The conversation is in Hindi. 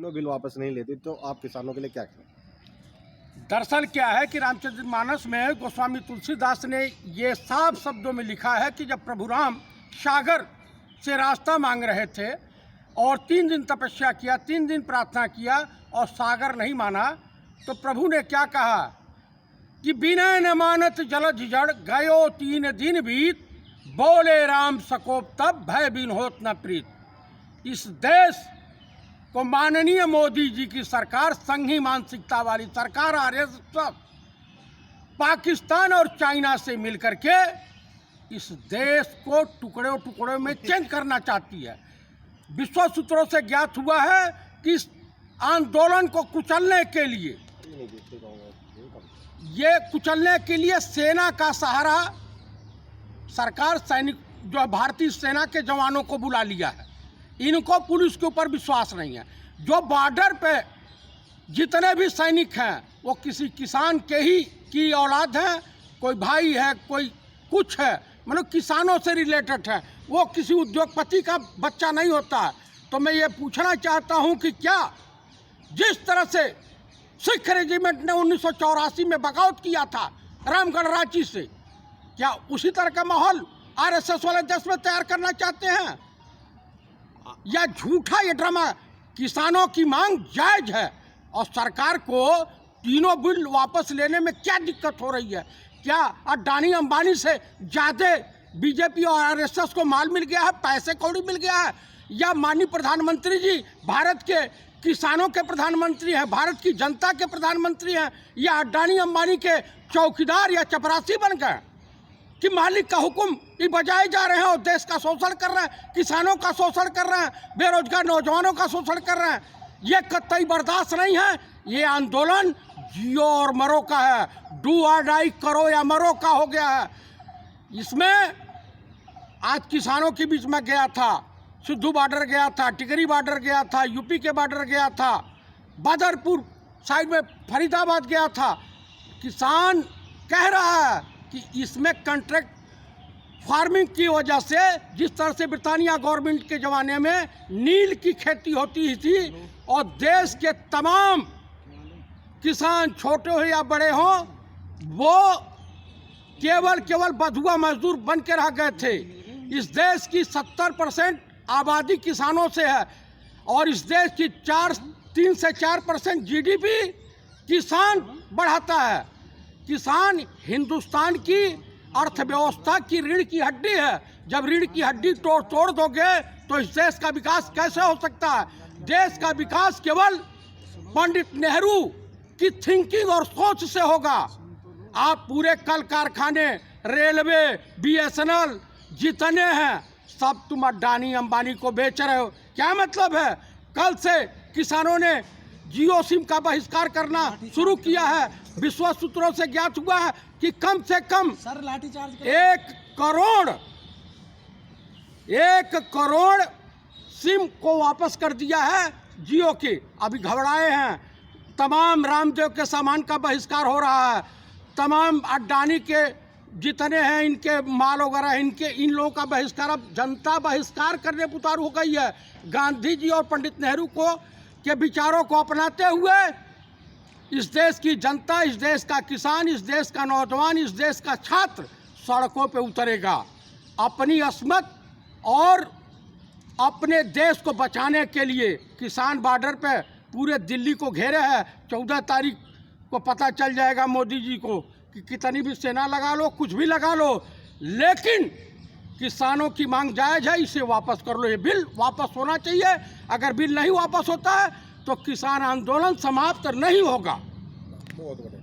तीनों बिल वापस नहीं लेती तो आप किसानों के लिए क्या करें? दरअसल क्या है कि रामचरितमानस में गोस्वामी तुलसीदास ने ये साफ शब्दों में लिखा है कि जब प्रभु राम सागर से रास्ता मांग रहे थे और 3 दिन तपस्या किया, 3 दिन प्रार्थना किया और सागर नहीं माना, तो प्रभु ने क्या कहा कि बिना न मानत जलज जड़ गयो 3 दिन बीत, बोले राम सकोप तब भय बिन होत न प्रीत। इस देश को माननीय मोदी जी की सरकार, संघी मानसिकता वाली सरकार, आरएसएस, पाकिस्तान और चाइना से मिलकर के इस देश को टुकड़ों टुकड़ों में चेंज करना चाहती है। विश्व सूत्रों से ज्ञात हुआ है कि इस आंदोलन को कुचलने के लिए, सेना का सहारा सरकार, सैनिक जो भारतीय सेना के जवानों को बुला लिया है। इनको पुलिस के ऊपर विश्वास नहीं है। जो बॉर्डर पे जितने भी सैनिक हैं वो किसी किसान के ही की औलाद हैं, कोई भाई है, कोई कुछ है, मतलब किसानों से रिलेटेड है, वो किसी उद्योगपति का बच्चा नहीं होता है। तो मैं ये पूछना चाहता हूँ कि क्या जिस तरह से सिख रेजिमेंट ने 1984 में बगावत किया था रामगढ़ रांची से, क्या उसी तरह का माहौल आरएसएस वाले देश में तैयार करना चाहते हैं? या झूठा ये ड्रामा? किसानों की मांग जायज है और सरकार को तीनों बिल वापस लेने में क्या दिक्कत हो रही है? क्या अडानी अंबानी से ज़्यादा बीजेपी और आरएसएस को माल मिल गया है, पैसे कौड़ी मिल गया है? या माननीय प्रधानमंत्री जी भारत के किसानों के प्रधानमंत्री हैं, भारत की जनता के प्रधानमंत्री हैं, या अडानी अंबानी के चौकीदार या चपरासी बन गए कि मालिक का हुक्म ही बजाए जा रहे हैं और देश का शोषण कर रहे हैं, किसानों का शोषण कर रहे हैं, बेरोजगार नौजवानों का शोषण कर रहे हैं? ये कतई बर्दाश्त नहीं है। ये आंदोलन जियो और मरो का है, डू और डाई, करो या मरो का हो गया है। इसमें आज किसानों के बीच में गया था, सिद्धू बॉर्डर गया था, टिकरी बॉर्डर गया था, यूपी के बॉर्डर गया था, बदरपुर साइड में फरीदाबाद गया था। किसान कह रहा है कि इसमें कॉन्ट्रैक्ट फार्मिंग की वजह से, जिस तरह से ब्रिटानिया गवर्नमेंट के ज़माने में नील की खेती होती थी और देश के तमाम किसान छोटे हो या बड़े हों, वो केवल बधुआ मजदूर बन के रह गए थे। इस देश की 70% आबादी किसानों से है और इस देश की 3 से 4% जीडीपी किसान बढ़ाता है। किसान हिंदुस्तान की अर्थव्यवस्था की रीढ़ की हड्डी है। जब रीढ़ की हड्डी तोड़ दोगे तो इस देश का विकास कैसे हो सकता है? देश का विकास केवल पंडित नेहरू की थिंकिंग और सोच से होगा। आप पूरे कल कारखाने, रेलवे, बीएसएनएल जितने हैं सब तुम अडानी अंबानी को बेच रहे हो। क्या मतलब है? कल से किसानों ने जियो सिम का बहिष्कार करना शुरू किया है। विश्व सूत्रों से ज्ञात हुआ है कि कम से कम 1 करोड़ सिम को वापस कर दिया है जियो के। अभी घबराए हैं। तमाम रामदेव के सामान का बहिष्कार हो रहा है। तमाम अडानी के जितने हैं इनके माल वगैरह, इन लोगों का बहिष्कार, अब जनता बहिष्कार करने पर उतारू हो गई है। गांधी जी और पंडित नेहरू के विचारों को अपनाते हुए इस देश की जनता, इस देश का किसान, इस देश का नौजवान, इस देश का छात्र सड़कों पे उतरेगा। अपनी अस्मत और अपने देश को बचाने के लिए किसान बॉर्डर पे पूरे दिल्ली को घेरे है। 14 तारीख को पता चल जाएगा मोदी जी को कि कितनी भी सेना लगा लो, कुछ भी लगा लो, लेकिन किसानों की मांग जायज है, इसे वापस कर लो। ये बिल वापस होना चाहिए। अगर बिल नहीं वापस होता है तो किसान आंदोलन समाप्त नहीं होगा। बहुत बढ़िया।